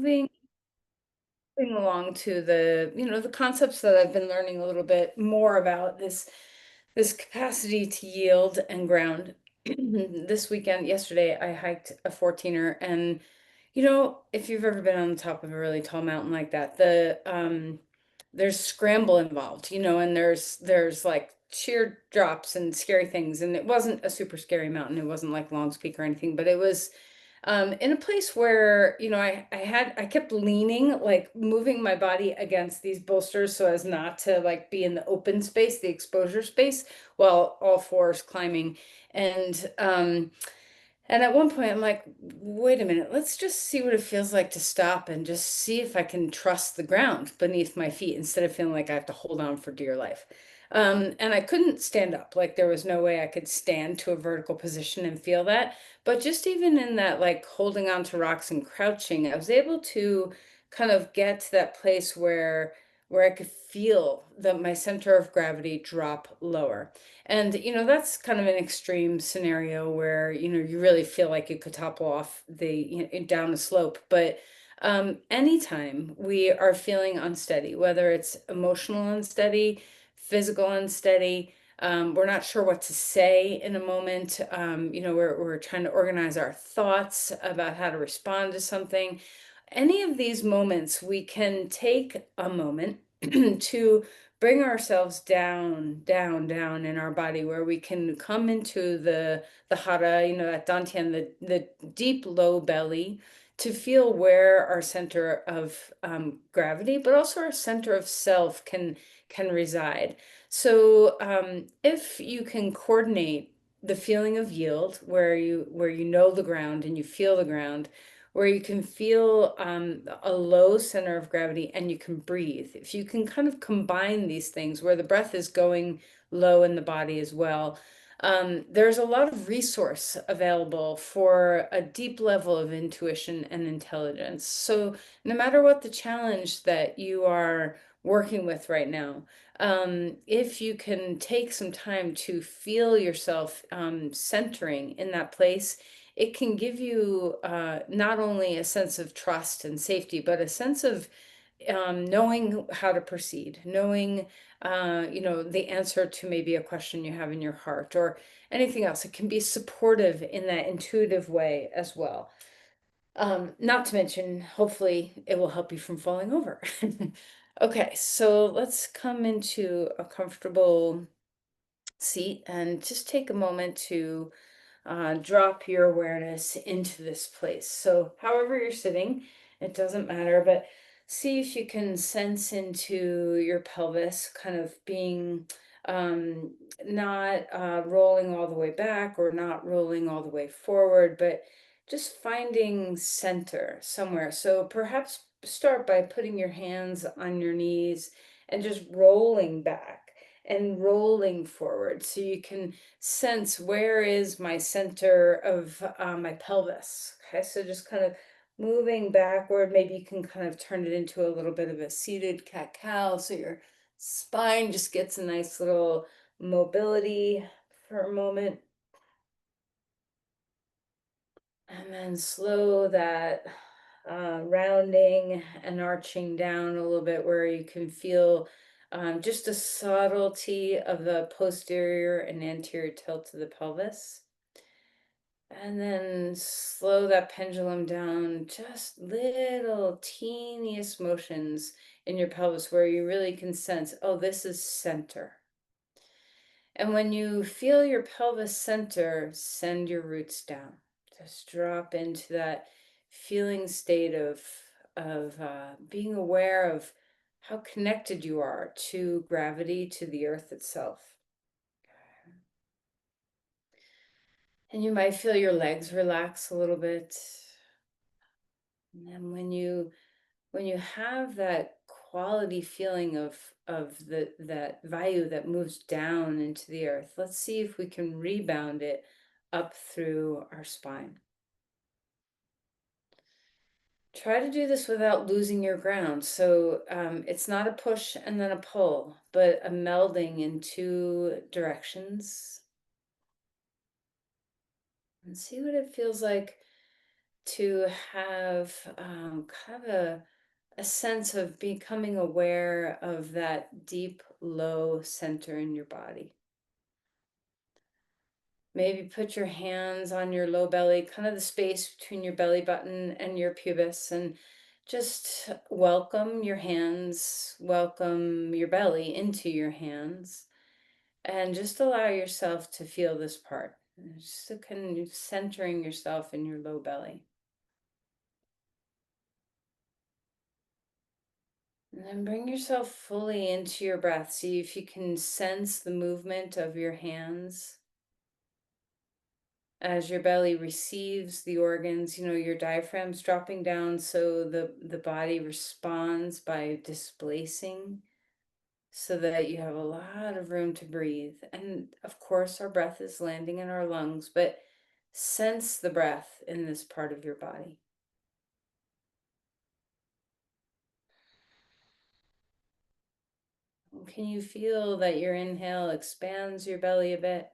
moving along to the concepts that I've been learning a little bit more about this capacity to yield and ground. This weekend, yesterday, I hiked a 14er, and if you've ever been on the top of a really tall mountain like that, there's scramble involved, and there's like sheer drops and scary things. And it wasn't a super scary mountain. It wasn't like Long's Peak or anything, but it was in a place where I kept leaning, like moving my body against these bolsters so as not to like be in the open space, the exposure space, while all fours climbing. And um and at one point I'm like, wait a minute, let's just see what it feels like to stop and just see if I can trust the ground beneath my feet instead of feeling like I have to hold on for dear life. And I couldn't stand up. Like there was no way I could stand to a vertical position and feel that. But just even in that, like holding on to rocks and crouching, I was able to kind of get to that place where I could feel my center of gravity drop lower. And that's kind of an extreme scenario where you really feel like you could topple off down the slope. But anytime we are feeling unsteady, whether it's emotional unsteady, physical unsteady, we're not sure what to say in a moment. We're trying to organize our thoughts about how to respond to something. Any of these moments, we can take a moment to bring ourselves down, down, down in our body, where we can come into the hara, that dantian, the deep low belly, to feel where our center of gravity, but also our center of self can reside. So if you can coordinate the feeling of yield, where you know the ground and you feel the ground, where you can feel a low center of gravity and you can breathe. If you can kind of combine these things where the breath is going low in the body as well, there's a lot of resource available for a deep level of intuition and intelligence. So no matter what the challenge that you are working with right now, if you can take some time to feel yourself centering in that place, it can give you not only a sense of trust and safety, but a sense of knowing how to proceed, knowing, the answer to maybe a question you have in your heart or anything else. It can be supportive in that intuitive way as well. Not to mention, hopefully, it will help you from falling over. Okay, so let's come into a comfortable seat and just take a moment to drop your awareness into this place. So, however you're sitting, it doesn't matter, but see if you can sense into your pelvis, kind of being not rolling all the way back or not rolling all the way forward, but just finding center somewhere. So, perhaps start by putting your hands on your knees and just rolling back and rolling forward so you can sense where is my center of my pelvis. Okay, so just kind of moving backward. Maybe you can kind of turn it into a little bit of a seated cat-cow so your spine just gets a nice little mobility for a moment. And then slow that rounding and arching down a little bit where you can feel just a subtlety of the posterior and anterior tilt of the pelvis. And then slow that pendulum down, just little teeniest motions in your pelvis where you really can sense, oh, this is center. And when you feel your pelvis center, send your roots down. Just drop into that feeling state of being aware of how connected you are to gravity, to the earth itself. And you might feel your legs relax a little bit. And then when you have that quality feeling of that value that moves down into the earth, let's see if we can rebound it up through our spine. Try to do this without losing your ground. So it's not a push and then a pull, but a melding in two directions. And see what it feels like to have kind of a sense of becoming aware of that deep, low center in your body. Maybe put your hands on your low belly, kind of the space between your belly button and your pubis, and just welcome your hands, welcome your belly into your hands, and just allow yourself to feel this part. Just a kind of centering yourself in your low belly. And then bring yourself fully into your breath. See if you can sense the movement of your hands as your belly receives the organs. Your diaphragm's dropping down, so the body responds by displacing so that you have a lot of room to breathe. And of course, our breath is landing in our lungs, but sense the breath in this part of your body. Can you feel that your inhale expands your belly a bit?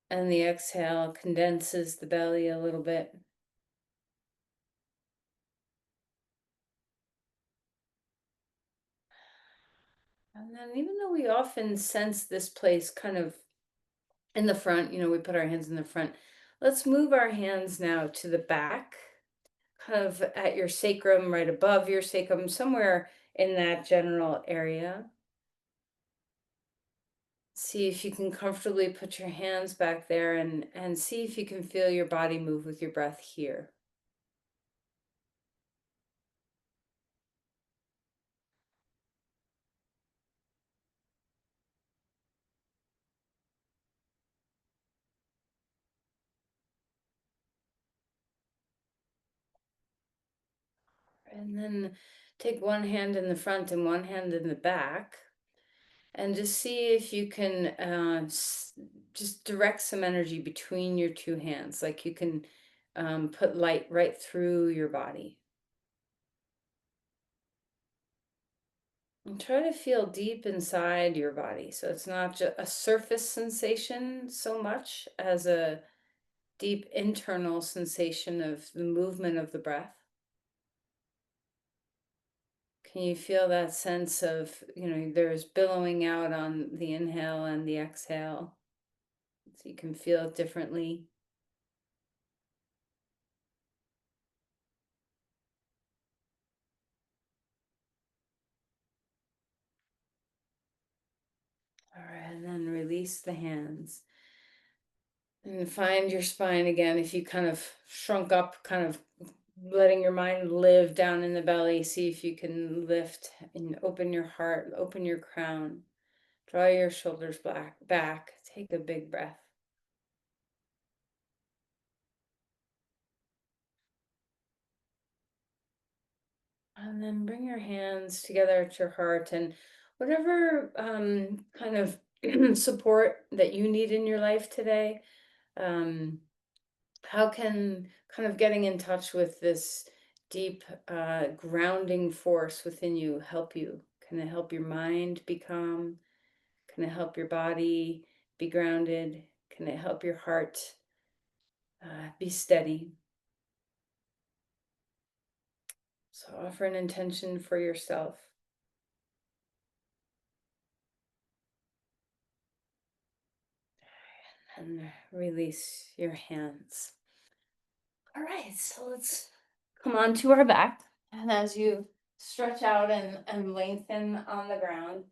And the exhale condenses the belly a little bit. And then, even though we often sense this place kind of in the front, we put our hands in the front, let's move our hands now to the back, kind of at your sacrum, right above your sacrum, somewhere in that general area. See if you can comfortably put your hands back there, and see if you can feel your body move with your breath here. And then take one hand in the front and one hand in the back, and just see if you can just direct some energy between your two hands, like you can put light right through your body. And try to feel deep inside your body, so it's not just a surface sensation so much as a deep internal sensation of the movement of the breath. Can you feel that sense of, there's billowing out on the inhale and the exhale? So you can feel it differently. All right, and then release the hands. And find your spine again. If you kind of shrunk up, kind of letting your mind live down in the belly, see if you can lift and open your heart, open your crown, draw your shoulders back. Take a big breath. And then bring your hands together at your heart, and whatever kind of support that you need in your life today, um, how can kind of getting in touch with this deep grounding force within you help you? Can it help your mind be calm? Can it help your body be grounded? Can it help your heart be steady? So offer an intention for yourself. And release your hands. All right, so let's come on to our back. And as you stretch out and lengthen on the ground,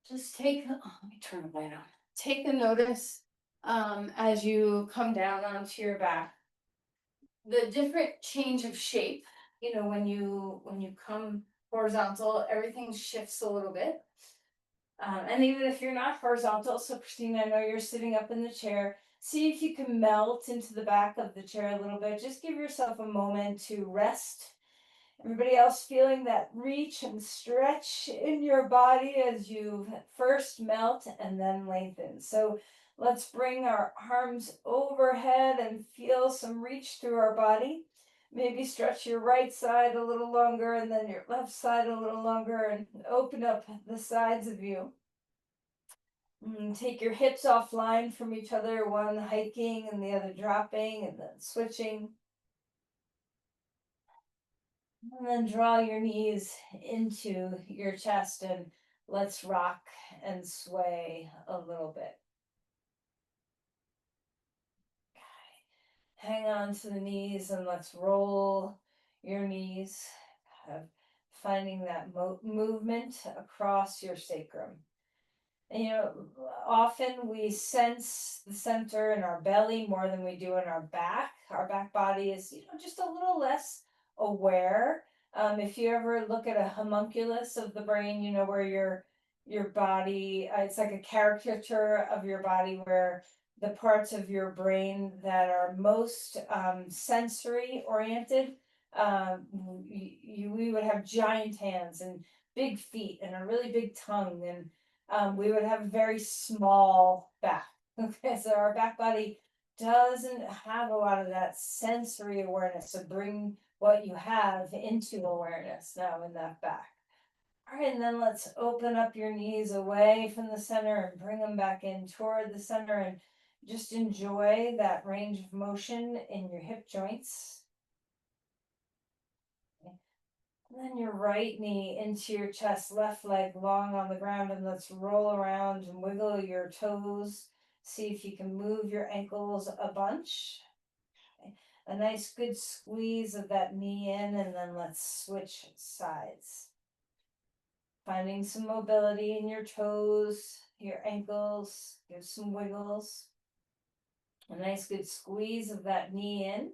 just let me turn the light on. Take a notice as you come down onto your back. The different change of shape, when you come horizontal, everything shifts a little bit. And even if you're not horizontal, so Christine, I know you're sitting up in the chair, see if you can melt into the back of the chair a little bit. Just give yourself a moment to rest. Everybody else feeling that reach and stretch in your body as you first melt and then lengthen. So let's bring our arms overhead and feel some reach through our body. Maybe stretch your right side a little longer and then your left side a little longer, and open up the sides of you. Take your hips offline from each other, one hiking and the other dropping, and then switching. And then draw your knees into your chest and let's rock and sway a little bit. Hang on to the knees and let's roll your knees, kind of finding that movement across your sacrum. And, often we sense the center in our belly more than we do in our back. Our back body is, just a little less aware. If you ever look at a homunculus of the brain, where your body, it's like a caricature of your body where the parts of your brain that are most sensory oriented, we would have giant hands and big feet and a really big tongue, and we would have a very small back. Okay, so our back body doesn't have a lot of that sensory awareness. So bring what you have into awareness now in that back. All right, and then let's open up your knees away from the center and bring them back in toward the center, and just enjoy that range of motion in your hip joints. And then your right knee into your chest, left leg long on the ground, and let's roll around and wiggle your toes. See if you can move your ankles a bunch. Okay. A nice good squeeze of that knee in, and then let's switch sides. Finding some mobility in your toes, your ankles, give some wiggles. A nice good squeeze of that knee in.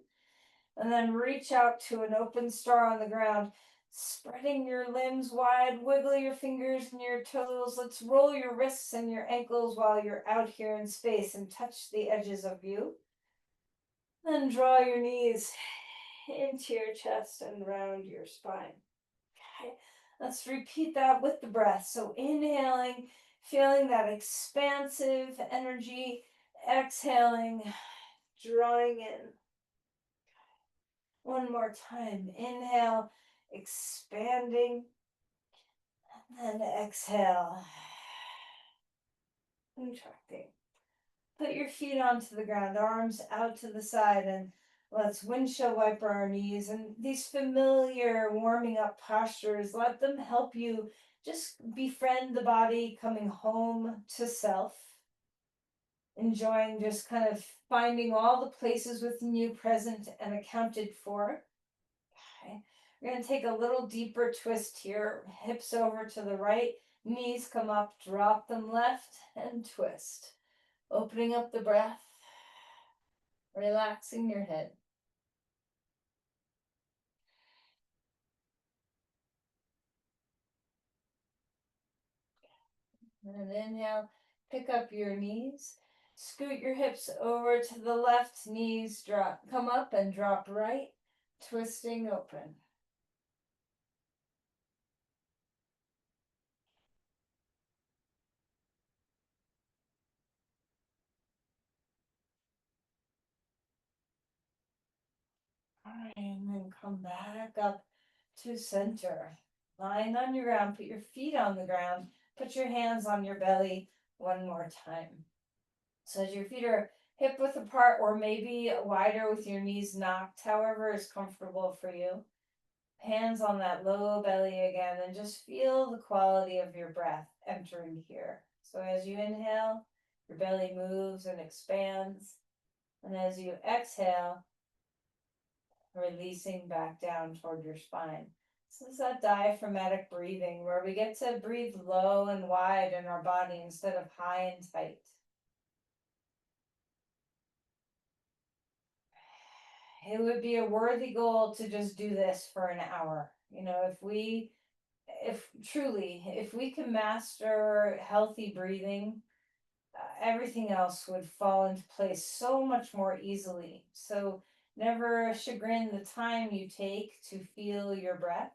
And then reach out to an open star on the ground, spreading your limbs wide, wiggle your fingers and your toes. Let's roll your wrists and your ankles while you're out here in space and touch the edges of you. Then draw your knees into your chest and round your spine. Okay, let's repeat that with the breath. So inhaling, feeling that expansive energy, exhaling, drawing in. One more time. Inhale, expanding, and exhale, contracting. Put your feet onto the ground, arms out to the side, and let's windshield wiper our knees. And these familiar warming up postures, let them help you just befriend the body, coming home to self. Enjoying just kind of finding all the places within you present and accounted for. Okay. We're going to take a little deeper twist here. Hips over to the right, knees come up, drop them left, and twist. Opening up the breath, relaxing your head. And inhale, pick up your knees. Scoot your hips over to the left, knees drop, come up and drop right, twisting open. All right, and then come back up to center. Lying on your ground, put your feet on the ground, put your hands on your belly one more time. So as your feet are hip width apart or maybe wider with your knees knocked, however is comfortable for you. Hands on that low belly again, and just feel the quality of your breath entering here. So as you inhale, your belly moves and expands. And as you exhale, releasing back down toward your spine. So this is that diaphragmatic breathing where we get to breathe low and wide in our body instead of high and tight. It would be a worthy goal to just do this for an hour. If truly, if we can master healthy breathing, everything else would fall into place so much more easily. So never chagrin the time you take to feel your breath,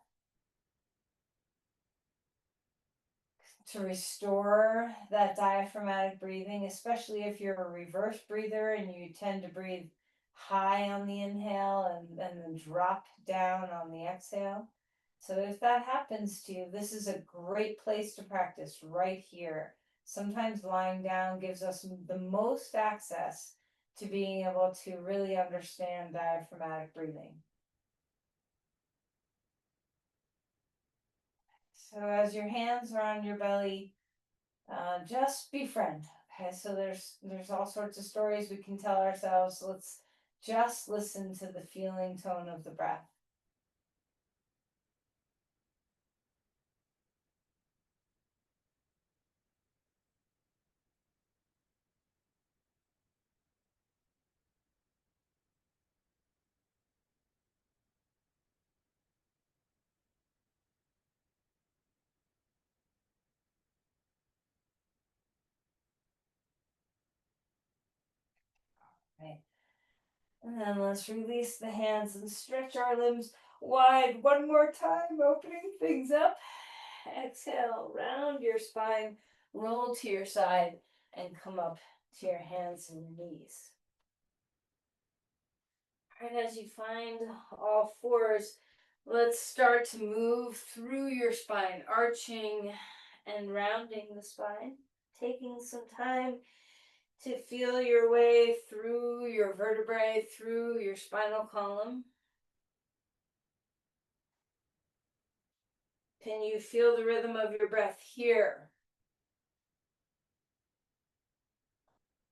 to restore that diaphragmatic breathing, especially if you're a reverse breather and you tend to breathe high on the inhale and then drop down on the exhale. So if that happens to you, this is a great place to practice right here. sometimes lying down gives us the most access to being able to really understand diaphragmatic breathing. So as your hands are on your belly, just befriend. Okay, so there's all sorts of stories we can tell ourselves. Let's just listen to the feeling tone of the breath. Right. And then let's release the hands and stretch our limbs wide one more time, opening things up. Exhale, round your spine, roll to your side, and come up to your hands and knees. And as you find all fours, let's start to move through your spine, arching and rounding the spine, taking some time to feel your way through your vertebrae, through your spinal column. Can you feel the rhythm of your breath here?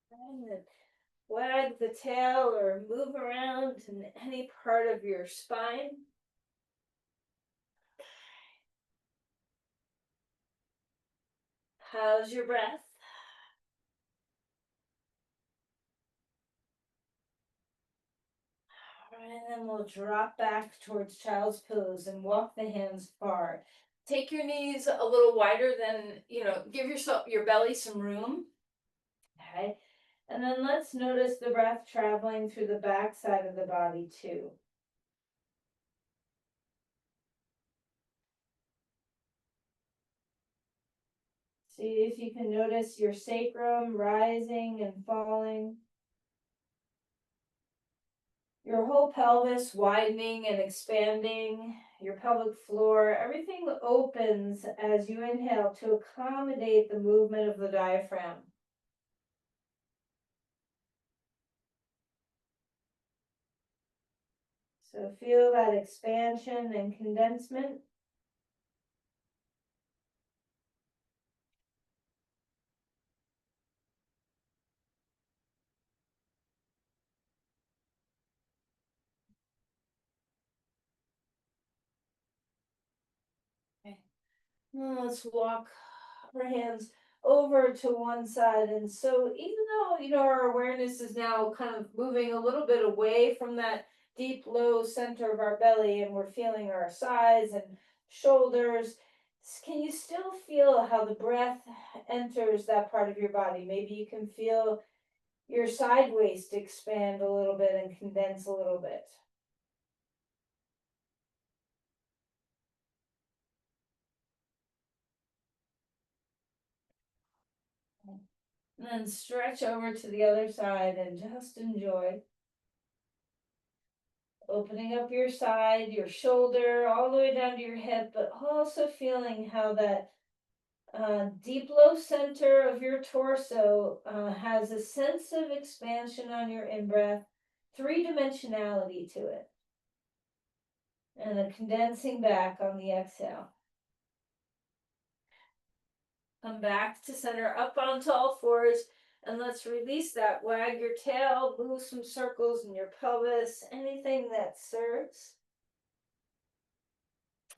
And then wag the tail or move around in any part of your spine. How's your breath? All right, and then we'll drop back towards child's pose and walk the hands far. Take your knees a little wider than, give yourself your belly some room. Okay. And then let's notice the breath traveling through the back side of the body too. See if you can notice your sacrum rising and falling. Your whole pelvis widening and expanding, your pelvic floor, everything opens as you inhale to accommodate the movement of the diaphragm. So feel that expansion and condensement. Okay. Now let's walk our hands over to one side. And so even though, our awareness is now kind of moving a little bit away from that deep low center of our belly and we're feeling our sides and shoulders, can you still feel how the breath enters that part of your body? Maybe you can feel your side waist expand a little bit and condense a little bit. And then stretch over to the other side and just enjoy. Opening up your side, your shoulder, all the way down to your hip, but also feeling how that deep low center of your torso has a sense of expansion on your in-breath, three-dimensionality to it, and a condensing back on the exhale. Come back to center, up onto all fours, and let's release that. Wag your tail, move some circles in your pelvis, anything that serves.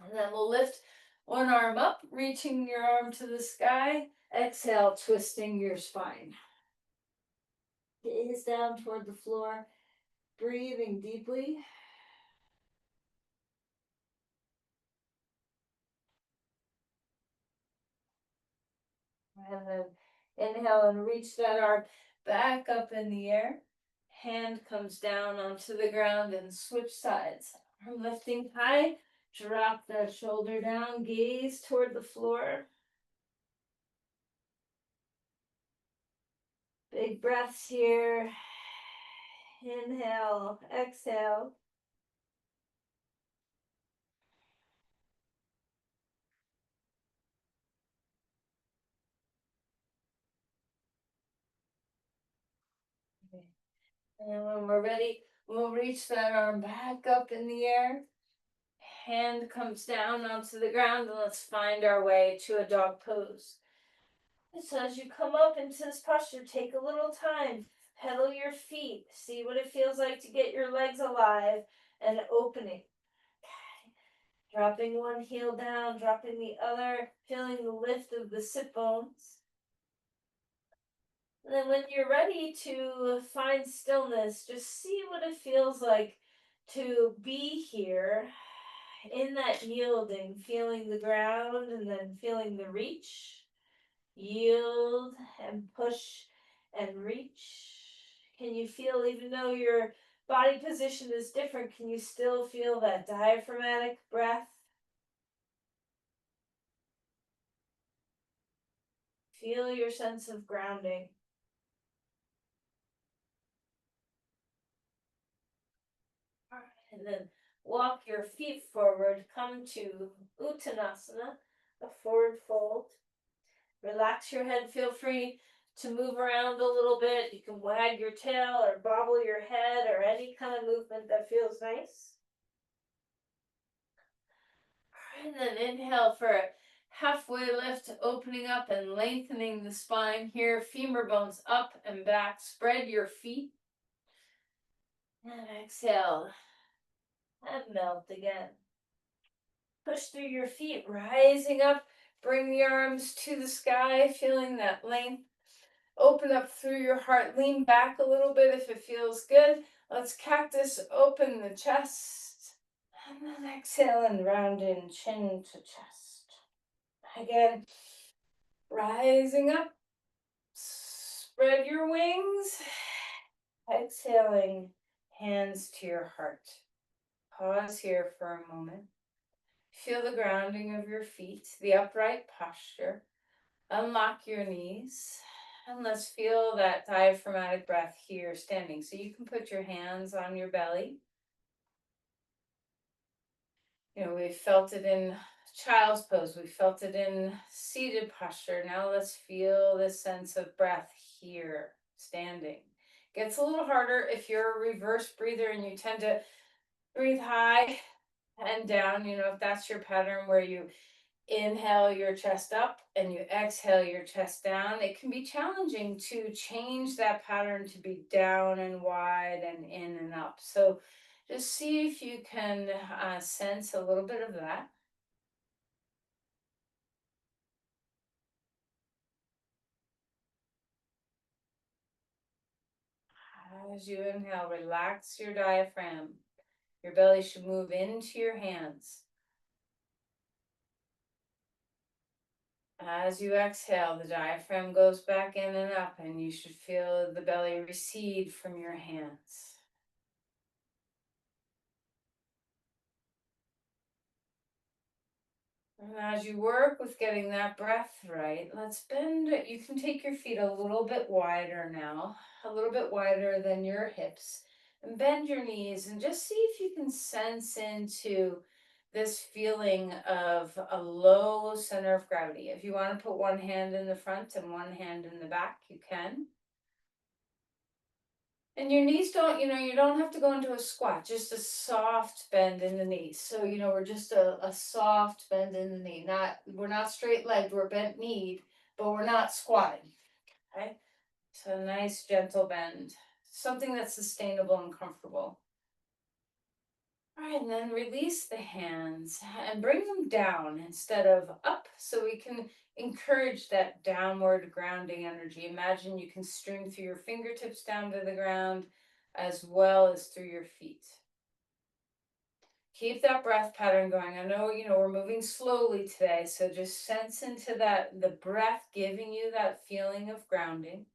And then we'll lift one arm up, reaching your arm to the sky. Exhale, twisting your spine. Gaze down toward the floor, breathing deeply. And then inhale and reach that arm back up in the air. Hand comes down onto the ground and switch sides. Arm lifting high, drop that shoulder down, gaze toward the floor. Big breaths here. Inhale, exhale. And then when we're ready, we'll reach that arm back up in the air. Hand comes down onto the ground, and let's find our way to a dog pose. So as you come up into this posture, take a little time, pedal your feet, see what it feels like to get your legs alive and opening. Dropping one heel down, dropping the other, feeling the lift of the sit bones. And then when you're ready to find stillness, just see what it feels like to be here in that yielding, feeling the ground and then feeling the reach. Yield and push and reach. Can you feel, even though your body position is different, can you still feel that diaphragmatic breath? Feel your sense of grounding. And then walk your feet forward, come to Uttanasana, a forward fold. Relax your head, feel free to move around a little bit. You can wag your tail or bobble your head or any kind of movement that feels nice. And then inhale for a halfway lift, opening up and lengthening the spine here. Femur bones up and back. Spread your feet. And exhale. And melt again. Push through your feet, rising up. Bring the arms to the sky, feeling that length. Open up through your heart. Lean back a little bit if it feels good. Let's cactus open the chest. And then exhale and round in chin to chest. Again, rising up. Spread your wings. Exhaling, hands to your heart. Pause here for a moment. Feel the grounding of your feet, the upright posture. Unlock your knees. And let's feel that diaphragmatic breath here standing. So you can put your hands on your belly. You know, we felt it in child's pose. We felt it in seated posture. Now let's feel this sense of breath here, standing. Gets a little harder if you're a reverse breather and you tend to breathe high and down. You know, if that's your pattern where you inhale your chest up and you exhale your chest down, it can be challenging to change that pattern to be down and wide and in and up. So just see if you can sense a little bit of that. As you inhale, relax your diaphragm. Your belly should move into your hands. As you exhale, the diaphragm goes back in and up, and you should feel the belly recede from your hands. And as you work with getting that breath right, let's bend. You can take your feet a little bit wider now, a little bit wider than your hips, and bend your knees and just see if you can sense into this feeling of a low center of gravity. If you want to put one hand in the front and one hand in the back, you can. And your knees don't, you don't have to go into a squat, just a soft bend in the knees. So, we're just a soft bend in the knee. We're not straight legged, we're bent kneed, but we're not squatting. Okay. So a nice gentle bend, something that's sustainable and comfortable. All right, and then release the hands and bring them down instead of up so we can encourage that downward grounding energy. Imagine you can stream through your fingertips down to the ground as well as through your feet. Keep that breath pattern going. I know, we're moving slowly today, so just sense into that, the breath giving you that feeling of grounding.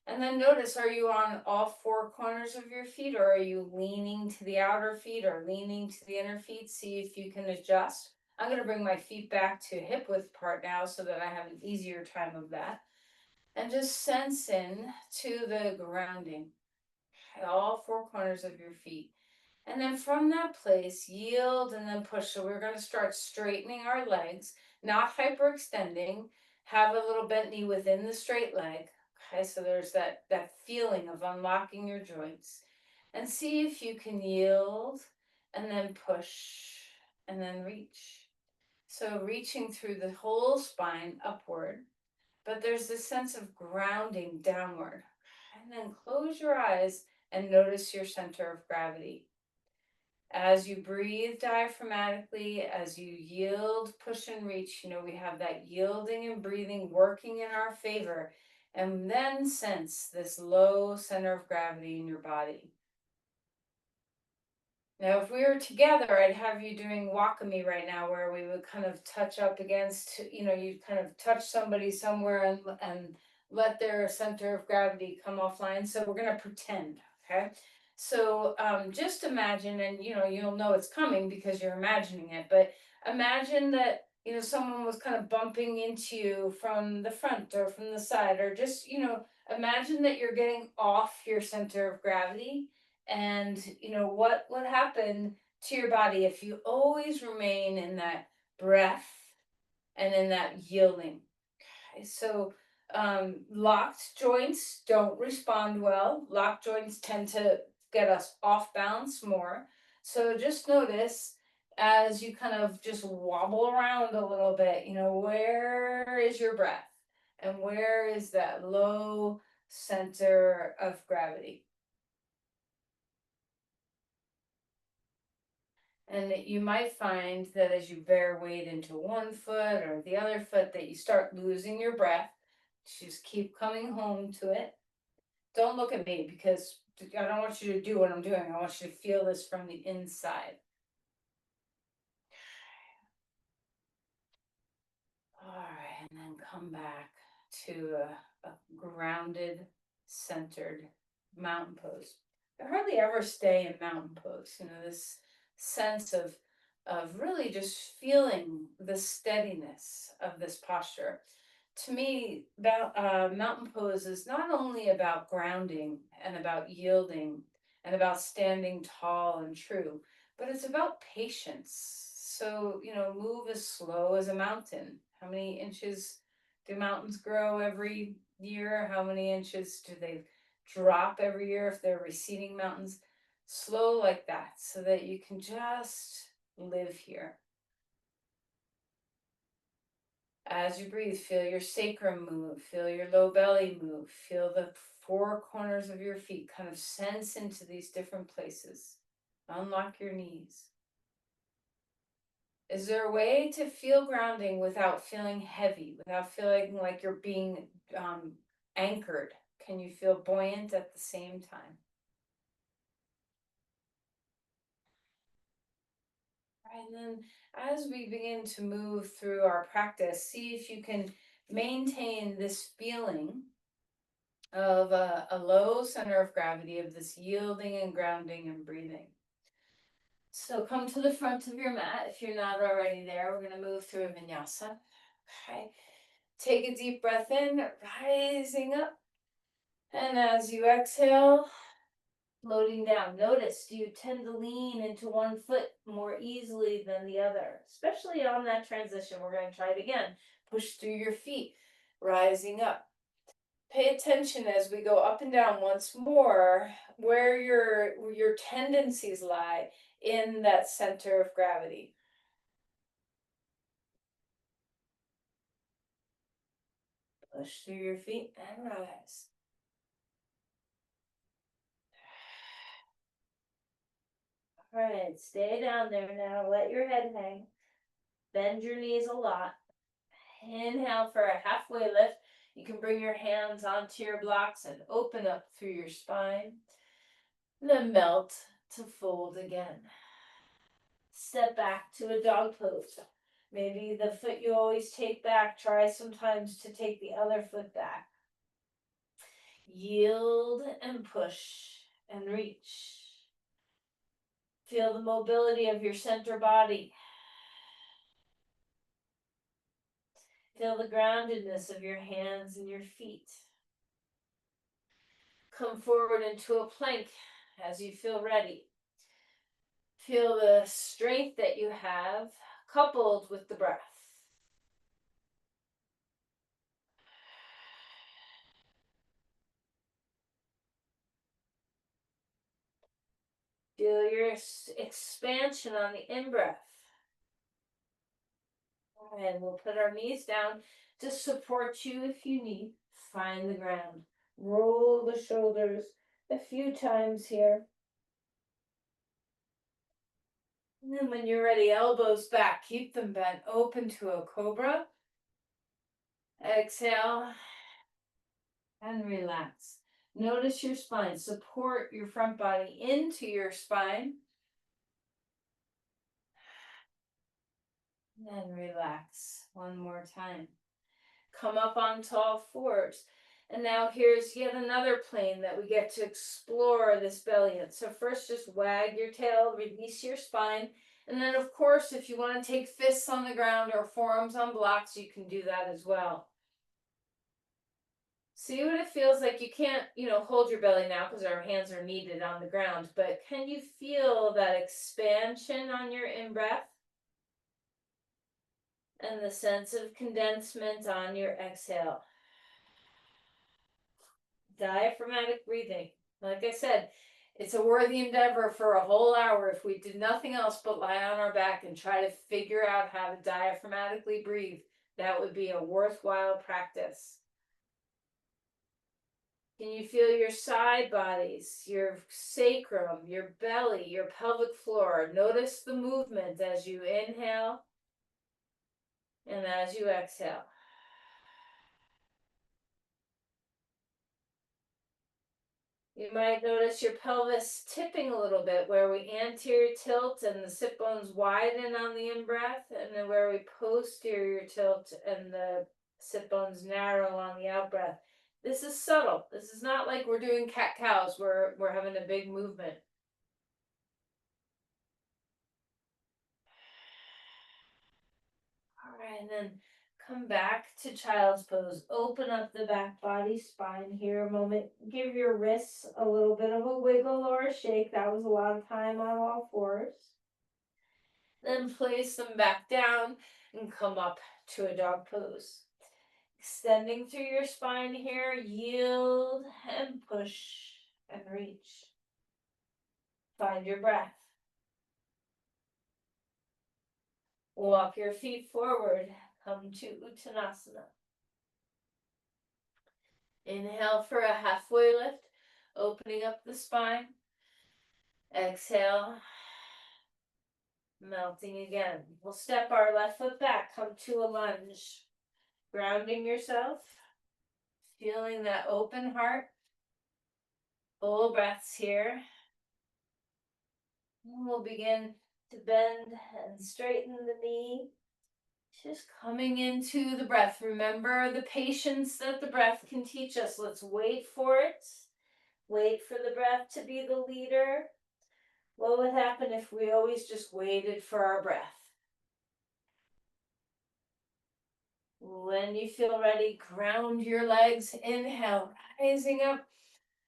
And then notice, are you on all four corners of your feet, or are you leaning to the outer feet or leaning to the inner feet? See if you can adjust. I'm going to bring my feet back to hip width apart now so that I have an easier time of that. And just sense in to the grounding, all four corners of your feet. And then from that place, yield and then push. So we're going to start straightening our legs, not hyperextending. Have a little bent knee within the straight leg. Okay, so there's that feeling of unlocking your joints. And see if you can yield and then push and then reach. So reaching through the whole spine upward, but there's this sense of grounding downward. And then close your eyes and notice your center of gravity. As you breathe diaphragmatically, as you yield, push and reach, we have that yielding and breathing working in our favor. And then sense this low center of gravity in your body. Now, if we were together, I'd have you doing Wakami right now, where we would kind of touch up against, you'd kind of touch somebody somewhere and let their center of gravity come offline. So we're going to pretend, okay? So just imagine, and you'll know it's coming because you're imagining it, but imagine that, someone was kind of bumping into you from the front or from the side, or just, imagine that you're getting off your center of gravity. And what would happen to your body if you always remain in that breath and in that yielding. Okay, so locked joints don't respond well. Locked joints tend to get us off balance more. So just notice as you kind of just wobble around a little bit, where is your breath and where is that low center of gravity. And that you might find that as you bear weight into one foot or the other foot, that you start losing your breath. Just keep coming home to it. Don't look at me because I don't want you to do what I'm doing. I want you to feel this from the inside. All right, and then come back to a grounded, centered mountain pose. I hardly ever stay in mountain pose. This sense of really just feeling the steadiness of this posture. To me, mountain pose is not only about grounding and about yielding and about standing tall and true, but it's about patience. So, move as slow as a mountain. How many inches do mountains grow every year? How many inches do they drop every year if they're receding mountains? Slow like that, so that you can just live here. As you breathe, feel your sacrum move, feel your low belly move, feel the four corners of your feet, kind of sense into these different places. Unlock your knees. Is there a way to feel grounding without feeling heavy, without feeling like you're being anchored? Can you feel buoyant at the same time? And then as we begin to move through our practice, see if you can maintain this feeling of a low center of gravity, of this yielding and grounding and breathing. So come to the front of your mat if you're not already there. We're going to move through a vinyasa. Okay. Take a deep breath in, rising up. And as you exhale, floating down. Notice, do you tend to lean into one foot more easily than the other? Especially on that transition. We're going to try it again. Push through your feet, rising up. Pay attention as we go up and down once more, where your tendencies lie in that center of gravity. Push through your feet and rise. All right, stay down there now. Let your head hang. Bend your knees a lot. Inhale for a halfway lift. You can bring your hands onto your blocks and open up through your spine. Then melt to fold again. Step back to a dog pose. Maybe the foot you always take back, try sometimes to take the other foot back. Yield and push and reach. Feel the mobility of your center body. Feel the groundedness of your hands and your feet. Come forward into a plank as you feel ready. Feel the strength that you have coupled with the breath. Feel your expansion on the in-breath. And we'll put our knees down to support you if you need. Find the ground. Roll the shoulders a few times here. And then when you're ready, elbows back. Keep them bent, open to a cobra. Exhale and relax. Notice your spine. Support your front body into your spine. And relax one more time. Come up on all fours. And now here's yet another plane that we get to explore this belly in. So first just wag your tail, release your spine. And then of course, if you want to take fists on the ground or forearms on blocks, you can do that as well. See what it feels like. You can't, hold your belly now because our hands are needed on the ground, but can you feel that expansion on your in-breath? And the sense of condensement on your exhale. Diaphragmatic breathing. Like I said, it's a worthy endeavor for a whole hour if we did nothing else but lie on our back and try to figure out how to diaphragmatically breathe. That would be a worthwhile practice. Can you feel your side bodies, your sacrum, your belly, your pelvic floor? Notice the movement as you inhale and as you exhale. You might notice your pelvis tipping a little bit where we anterior tilt and the sit bones widen on the in-breath, and then where we posterior tilt and the sit bones narrow on the out-breath. This is subtle. This is not like we're doing cat-cows where we're having a big movement. All right, and then come back to child's pose. Open up the back body, spine here a moment. Give your wrists a little bit of a wiggle or a shake. That was a lot of time on all fours. Then place them back down and come up to a dog pose. Extending through your spine here, yield and push and reach. Find your breath. Walk your feet forward. Come to Uttanasana. Inhale for a halfway lift, opening up the spine. Exhale, melting again. We'll step our left foot back, come to a lunge. Grounding yourself, feeling that open heart. Full breaths here. And we'll begin to bend and straighten the knee. Just coming into the breath. Remember the patience that the breath can teach us. Let's wait for it. Wait for the breath to be the leader. What would happen if we always just waited for our breath? When you feel ready, ground your legs. Inhale, rising up.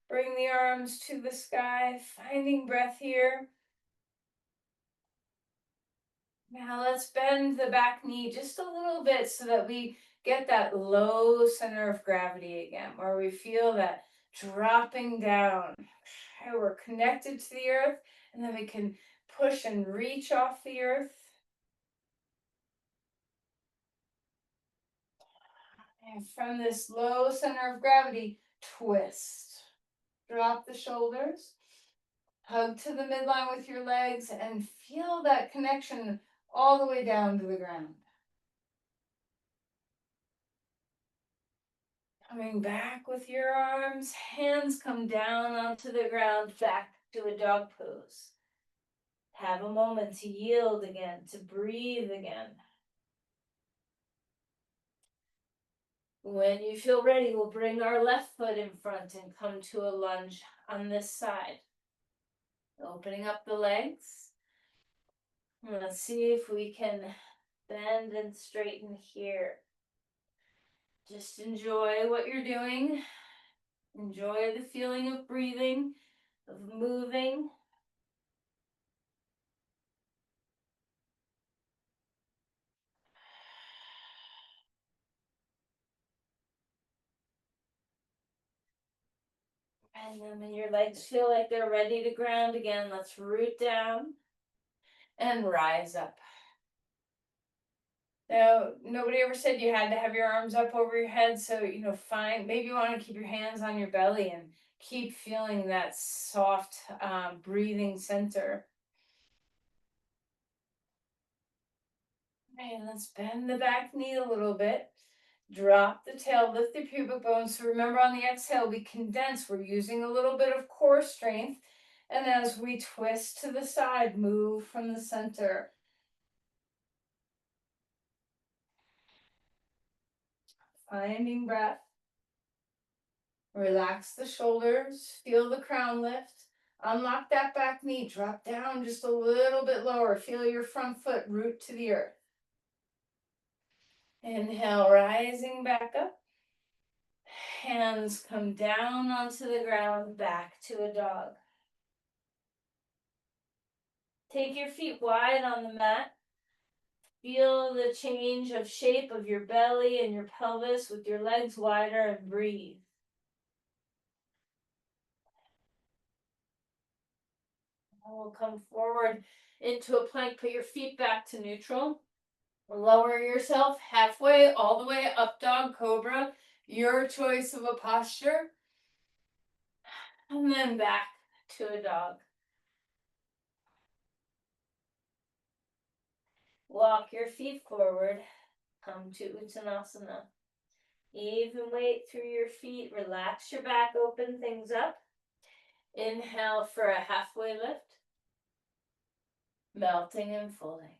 Bring the arms to the sky, finding breath here. Now let's bend the back knee just a little bit so that we get that low center of gravity again, where we feel that dropping down. Okay, we're connected to the earth, and then we can push and reach off the earth. And from this low center of gravity, twist. Drop the shoulders. Hug to the midline with your legs and feel that connection all the way down to the ground. Coming back with your arms, hands come down onto the ground, back to a dog pose. Have a moment to yield again, to breathe again. When you feel ready, we'll bring our left foot in front and come to a lunge on this side. Opening up the legs. Let's see if we can bend and straighten here. Just enjoy what you're doing. Enjoy the feeling of breathing, of moving. And then when your legs feel like they're ready to ground again, let's root down and rise up. Now, nobody ever said you had to have your arms up over your head, so fine. Maybe you want to keep your hands on your belly and keep feeling that soft breathing center. Okay, let's bend the back knee a little bit. Drop the tail, lift the pubic bone. So remember on the exhale, we condense. We're using a little bit of core strength. And as we twist to the side, move from the center. Finding breath. Relax the shoulders, feel the crown lift. Unlock that back knee, drop down just a little bit lower. Feel your front foot root to the earth. Inhale, rising back up. Hands come down onto the ground, back to a dog. Take your feet wide on the mat. Feel the change of shape of your belly and your pelvis with your legs wider, and breathe. And we'll come forward into a plank. Put your feet back to neutral. Lower yourself halfway, all the way up, dog cobra. Your choice of a posture. And then back to a dog. Walk your feet forward. Come to Uttanasana. Even weight through your feet. Relax your back, open things up. Inhale for a halfway lift. Melting and folding.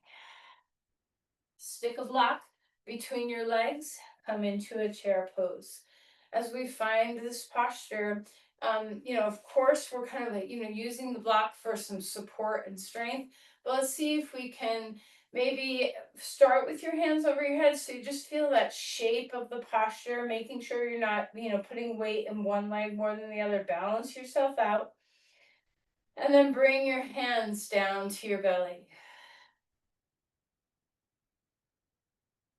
Stick a block between your legs. Come into a chair pose. As we find this posture, of course, we're kind of using the block for some support and strength. But let's see if we can maybe start with your hands over your head, so you just feel that shape of the posture, making sure you're not, putting weight in one leg more than the other. Balance yourself out. And then bring your hands down to your belly.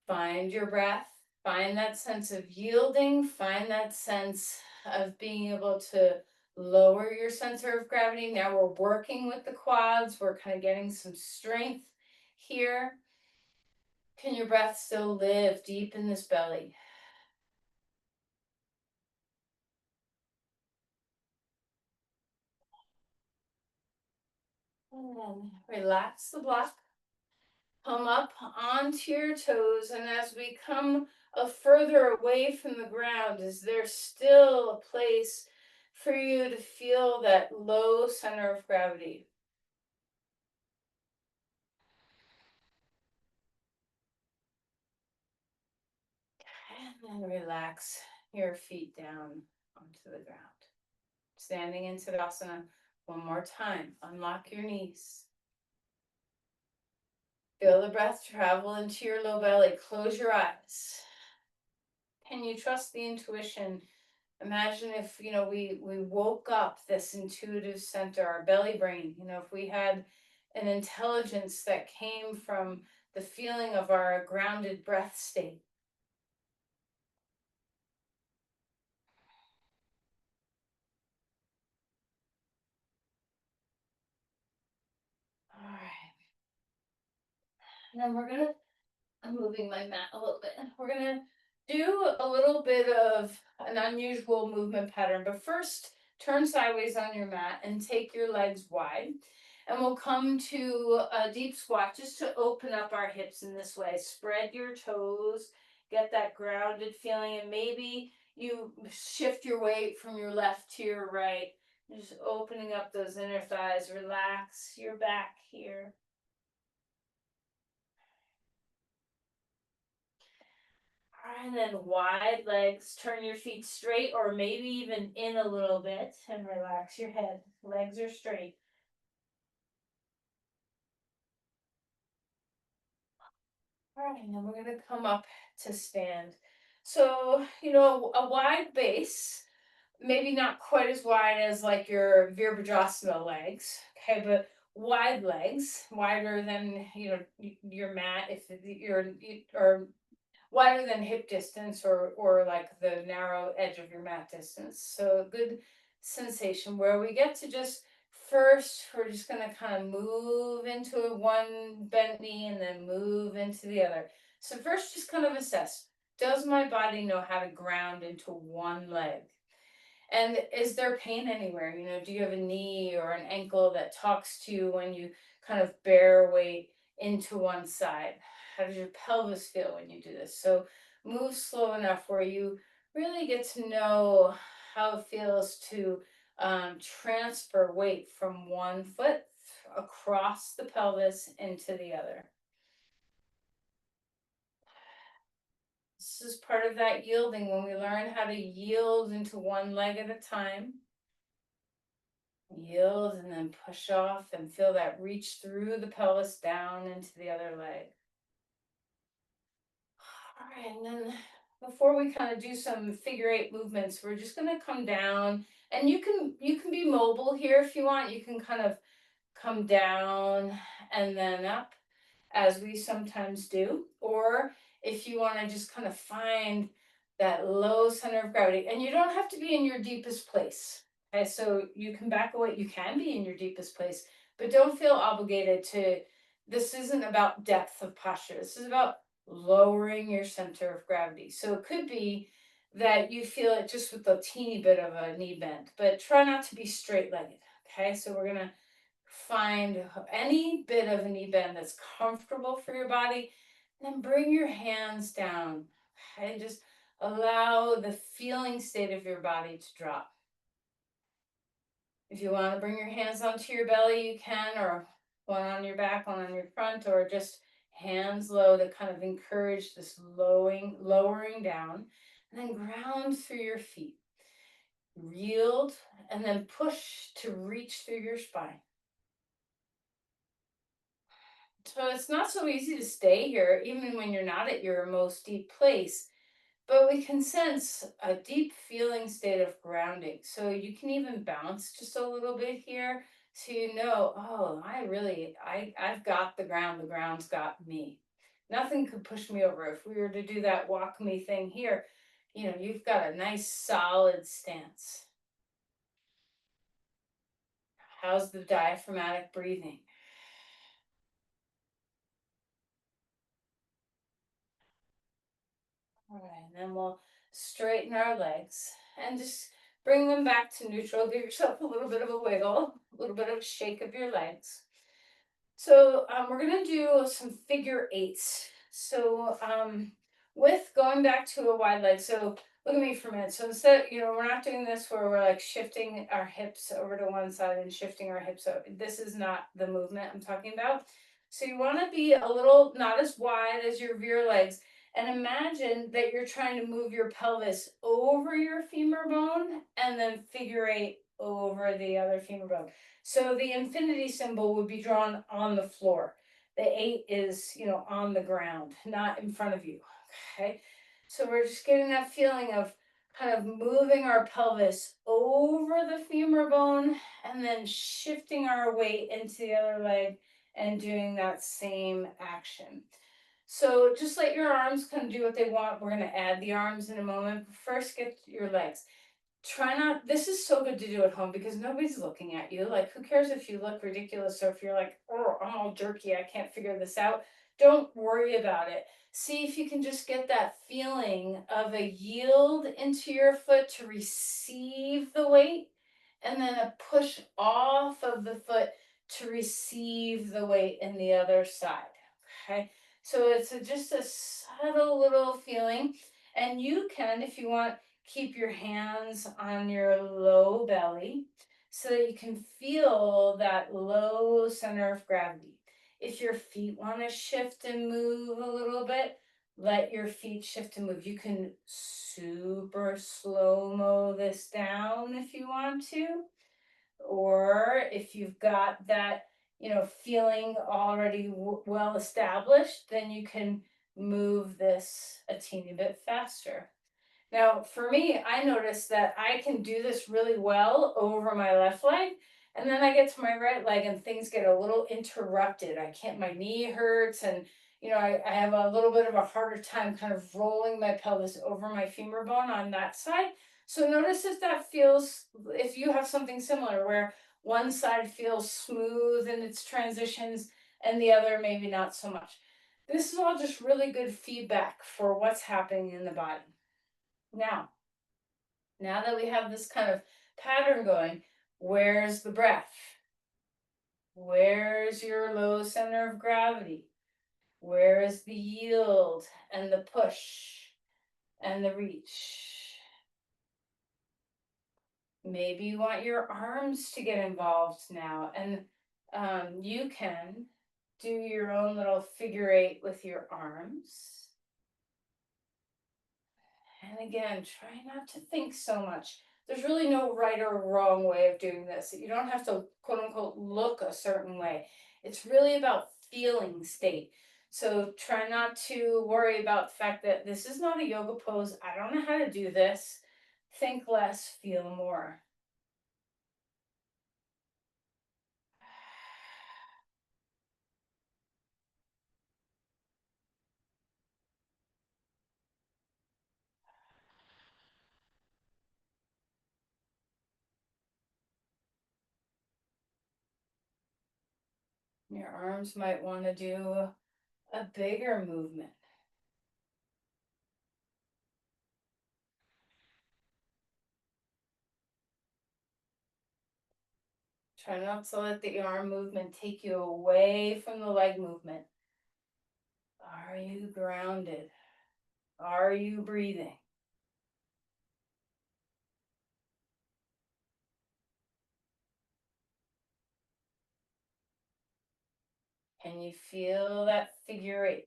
Find your breath. Find that sense of yielding. Find that sense of being able to lower your center of gravity. Now we're working with the quads. We're kind of getting some strength here. Can your breath still live deep in this belly? And then relax the block. Come up onto your toes, and as we come further away from the ground, is there still a place for you to feel that low center of gravity? And then relax your feet down onto the ground. Standing in Tadasana one more time. Unlock your knees. Feel the breath travel into your low belly. Close your eyes. Can you trust the intuition? Imagine if, we woke up this intuitive center, our belly brain, if we had an intelligence that came from the feeling of our grounded breath state. All right. And then I'm moving my mat a little bit. We're gonna do a little bit of an unusual movement pattern, but first turn sideways on your mat and take your legs wide. And we'll come to a deep squat just to open up our hips in this way. Spread your toes, get that grounded feeling, and maybe you shift your weight from your left to your right. Just opening up those inner thighs. Relax your back here. And then wide legs, turn your feet straight or maybe even in a little bit, and relax your head. Legs are straight. All right, and then we're gonna come up to stand. So, a wide base, maybe not quite as wide as like your Virabhadrasana legs, okay, but wide legs, wider than, your mat, if you're, or wider than hip distance, or like the narrow edge of your mat distance. So a good sensation where we get to just first, we're just going to kind of move into a one bent knee and then move into the other. So, first, just kind of assess, does my body know how to ground into one leg? And is there pain anywhere? Do you have a knee or an ankle that talks to you when you kind of bear weight into one side? How does your pelvis feel when you do this? So move slow enough where you really get to know how it feels to transfer weight from one foot across the pelvis into the other. This is part of that yielding when we learn how to yield into one leg at a time. Yield and then push off and feel that reach through the pelvis down into the other leg. All right, and then before we kind of do some figure eight movements, we're just going to come down, and you can be mobile here if you want. You can kind of come down and then up as we sometimes do. Or if you want to just kind of find that low center of gravity, and you don't have to be in your deepest place. Okay, so you can back away, you can be in your deepest place, but don't feel obligated to. This isn't about depth of posture, this is about lowering your center of gravity. So it could be that you feel it just with a teeny bit of a knee bend, but try not to be straight legged. Okay, so we're gonna find any bit of a knee bend that's comfortable for your body, and then bring your hands down. Okay, and just allow the feeling state of your body to drop. If you want to bring your hands onto your belly, you can, or one on your back, one on your front, or just hands low to kind of encourage this lowering down, and then ground through your feet. Yield and then push to reach through your spine. So it's not so easy to stay here, even when you're not at your most deep place. But we can sense a deep feeling state of grounding. So you can even bounce just a little bit here so you know, oh, I've got the ground's got me. Nothing could push me over. If we were to do that walk me thing here, you've got a nice solid stance. How's the diaphragmatic breathing? All right, and then we'll straighten our legs and just bring them back to neutral. Give yourself a little bit of a wiggle, a little bit of a shake of your legs. So we're gonna do some figure eights. So with going back to a wide leg, so look at me for a minute. So instead, we're not doing this where we're like shifting our hips over to one side and shifting our hips over. This is not the movement I'm talking about. So you want to be a little not as wide as your rear legs, and imagine that you're trying to move your pelvis over your femur bone and then figure eight over the other femur bone. So the infinity symbol would be drawn on the floor. The eight is, on the ground, not in front of you. Okay. So we're just getting that feeling of kind of moving our pelvis over the femur bone and then shifting our weight into the other leg and doing that same action. So just let your arms kind of do what they want. We're going to add the arms in a moment. But first, get your legs. Try not, this is so good to do at home because nobody's looking at you. Like, who cares if you look ridiculous or if you're like, oh, I'm all jerky, I can't figure this out. Don't worry about it. See if you can just get that feeling of a yield into your foot to receive the weight, and then a push off of the foot to receive the weight in the other side. Okay, so it's just a subtle little feeling, and you can, if you want, keep your hands on your low belly so that you can feel that low center of gravity. If your feet want to shift and move a little bit, let your feet shift and move. You can super slow-mo this down if you want to, or if you've got that, feeling already well established, then you can move this a teeny bit faster. Now, for me, I noticed that I can do this really well over my left leg, and then I get to my right leg and things get a little interrupted. I can't, my knee hurts, and I have a little bit of a harder time kind of rolling my pelvis over my femur bone on that side. So notice if that feels, if you have something similar where one side feels smooth in its transitions and the other maybe not so much. This is all just really good feedback for what's happening in the body. Now that we have this kind of pattern going, where's the breath? Where's your low center of gravity? Where is the yield and the push and the reach? Maybe you want your arms to get involved now, and you can do your own little figure eight with your arms. And again, try not to think so much. There's really no right or wrong way of doing this. You don't have to quote unquote look a certain way. It's really about feeling state. So try not to worry about the fact that this is not a yoga pose. I don't know how to do this. Think less, feel more. Your arms might want to do a bigger movement. Try not to let the arm movement take you away from the leg movement. Are you grounded? Are you breathing? Can you feel that figure eight?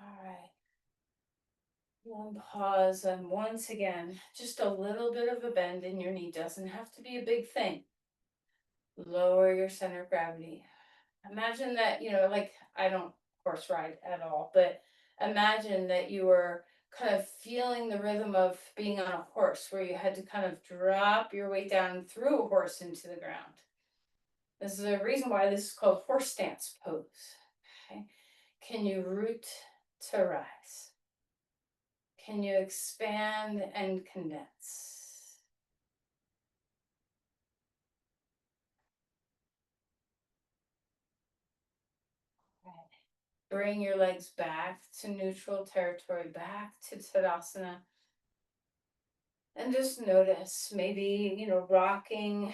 All right. And pause, and once again, just a little bit of a bend in your knee. Doesn't have to be a big thing. Lower your center of gravity. Imagine that, like I don't horse ride at all, but imagine that you were kind of feeling the rhythm of being on a horse where you had to kind of drop your weight down through a horse into the ground. This is a reason why this is called horse stance pose. Okay. Can you root to rise? Can you expand and condense? Right. Bring your legs back to neutral territory, back to Tadasana. And just notice maybe, rocking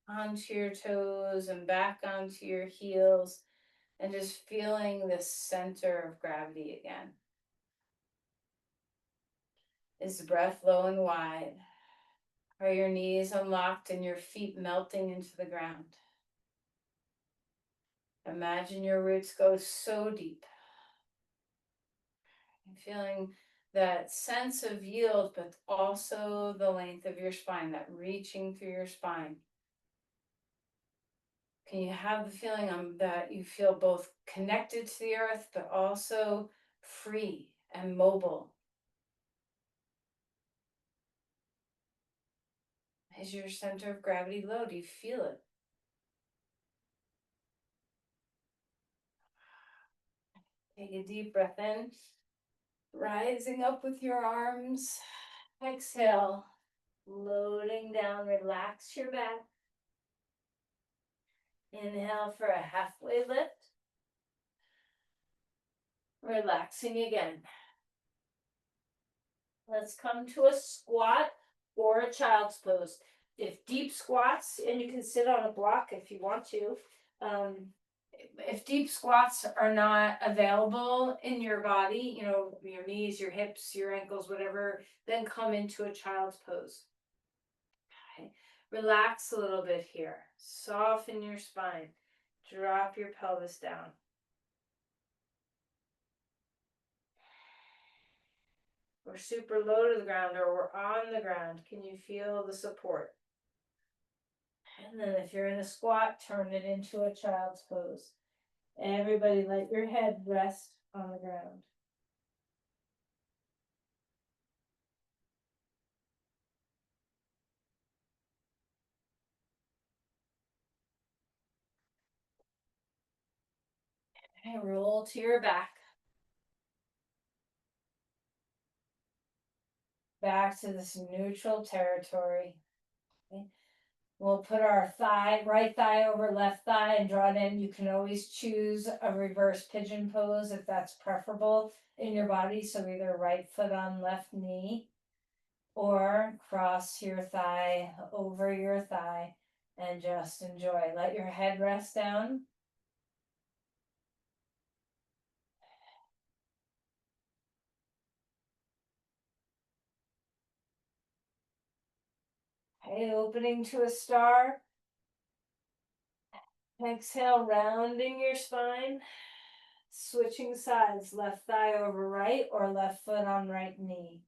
onto your toes and back onto your heels and just feeling the center of gravity again. Is the breath low and wide? Are your knees unlocked and your feet melting into the ground? Imagine your roots go so deep. Feeling that sense of yield, but also the length of your spine, that reaching through your spine. Can you have the feeling that you feel both connected to the earth, but also free and mobile? Is your center of gravity low? Do you feel it? Take a deep breath in, rising up with your arms. Exhale, loading down, relax your back. Inhale for a halfway lift. Relaxing again. Let's come to a squat or a child's pose. If deep squats, and you can sit on a block if you want to. If deep squats are not available in your body, your knees, your hips, your ankles, whatever, then come into a child's pose. Okay. Relax a little bit here. Soften your spine. Drop your pelvis down. We're super low to the ground or we're on the ground. Can you feel the support? And then if you're in a squat, turn it into a child's pose. Everybody let your head rest on the ground. And roll to your back. Back to this neutral territory. Okay. We'll put our right thigh over left thigh and draw it in. You can always choose a reverse pigeon pose if that's preferable in your body. So either right foot on left knee or cross your thigh over your thigh and just enjoy. Let your head rest down. Okay, opening to a star. Exhale, rounding your spine. Switching sides, left thigh over right or left foot on right knee.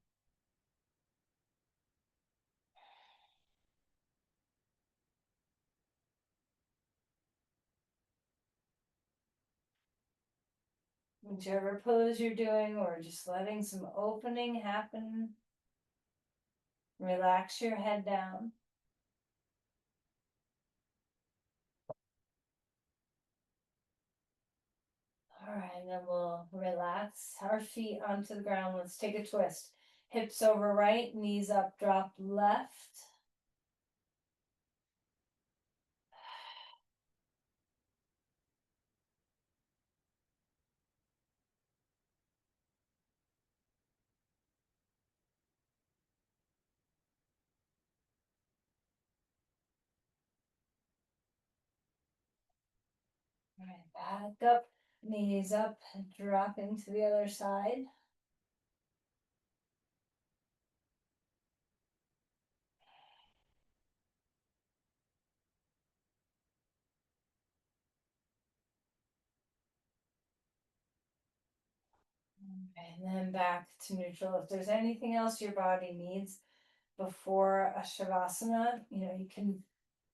Whichever pose you're doing, or just letting some opening happen. Relax your head down. All right, and then we'll relax our feet onto the ground. Let's take a twist. Hips over right, knees up, drop left. All right, back up, knees up, dropping to the other side. And then back to neutral. If there's anything else your body needs before a shavasana, you can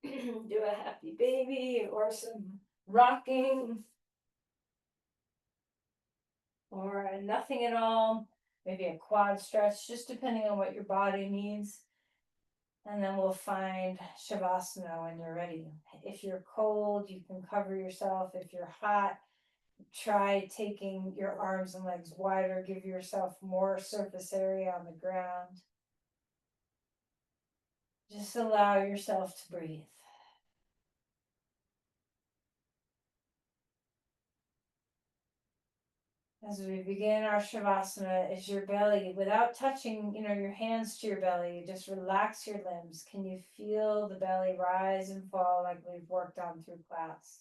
do a happy baby or some rocking or nothing at all, maybe a quad stretch, just depending on what your body needs. And then we'll find shavasana when you're ready. If you're cold, you can cover yourself. If you're hot, try taking your arms and legs wider, give yourself more surface area on the ground. Just allow yourself to breathe. As we begin our shavasana, is your belly, without touching, your hands to your belly, just relax your limbs. Can you feel the belly rise and fall like we've worked on through class?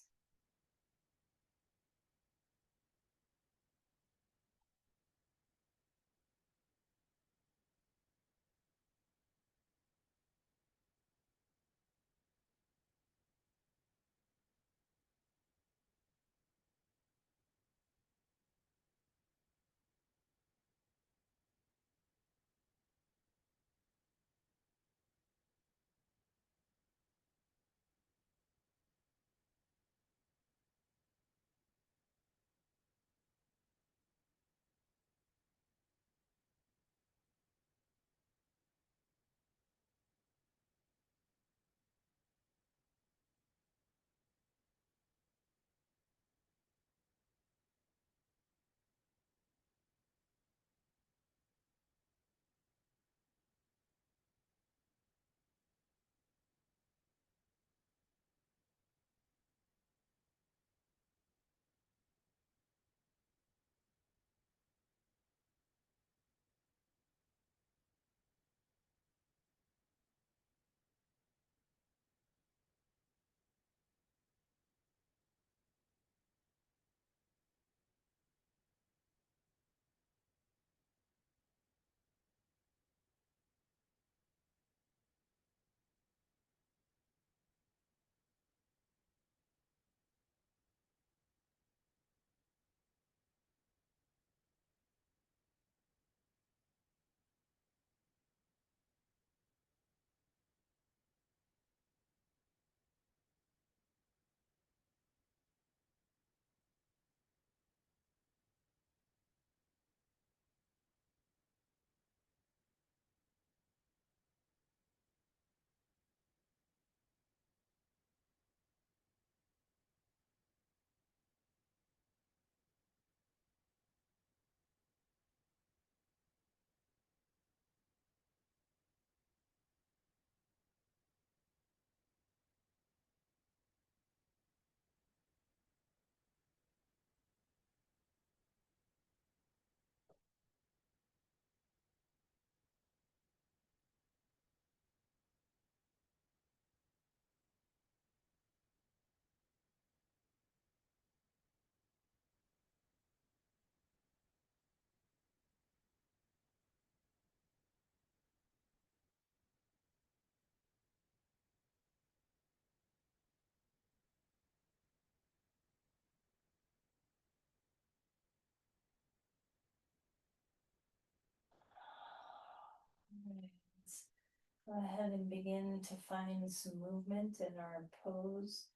Go ahead and begin to find some movement in our pose.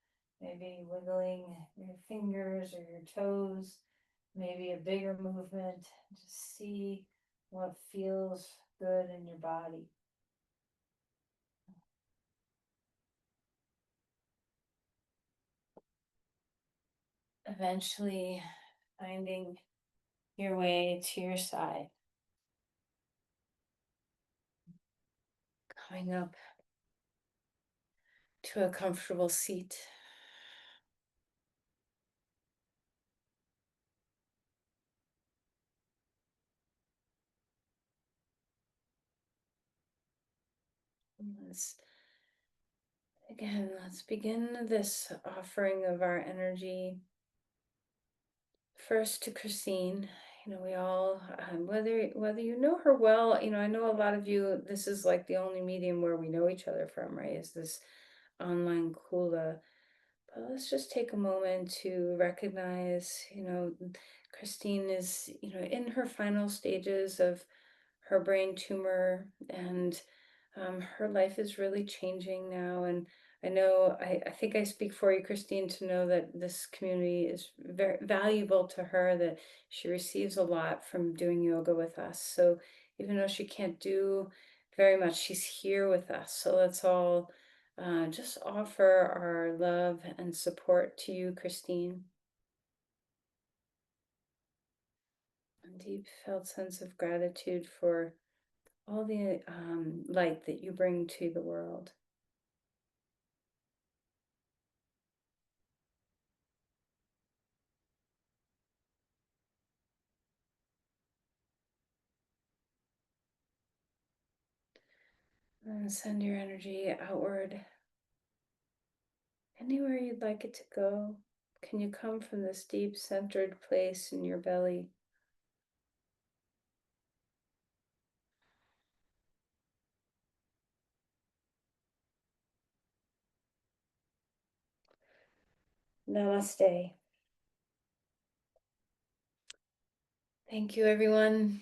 Maybe wiggling your fingers or your toes, maybe a bigger movement. Just see what feels good in your body. Eventually finding your way to your side. Coming up to a comfortable seat. Let's let's begin this offering of our energy first to Christine. You know, we all, whether you know her well, you know, I know a lot of you. This is like the only medium where we know each other from, right? Is this online Kula? But let's just take a moment to recognize, you know, Christine is, you know, in her final stages of her brain tumor, and her life is really changing now. And I know, I think I speak for you, Christine, to know that this community is very valuable to her, that she receives a lot from doing yoga with us. So even though she can't do very much, she's here with us. So let's all just offer our love and support to you, Christine. A deep felt sense of gratitude for all the light that you bring to the world. And send your energy outward, anywhere you'd like it to go. Can you come from this deep centered place in your belly? Namaste. Thank you, everyone.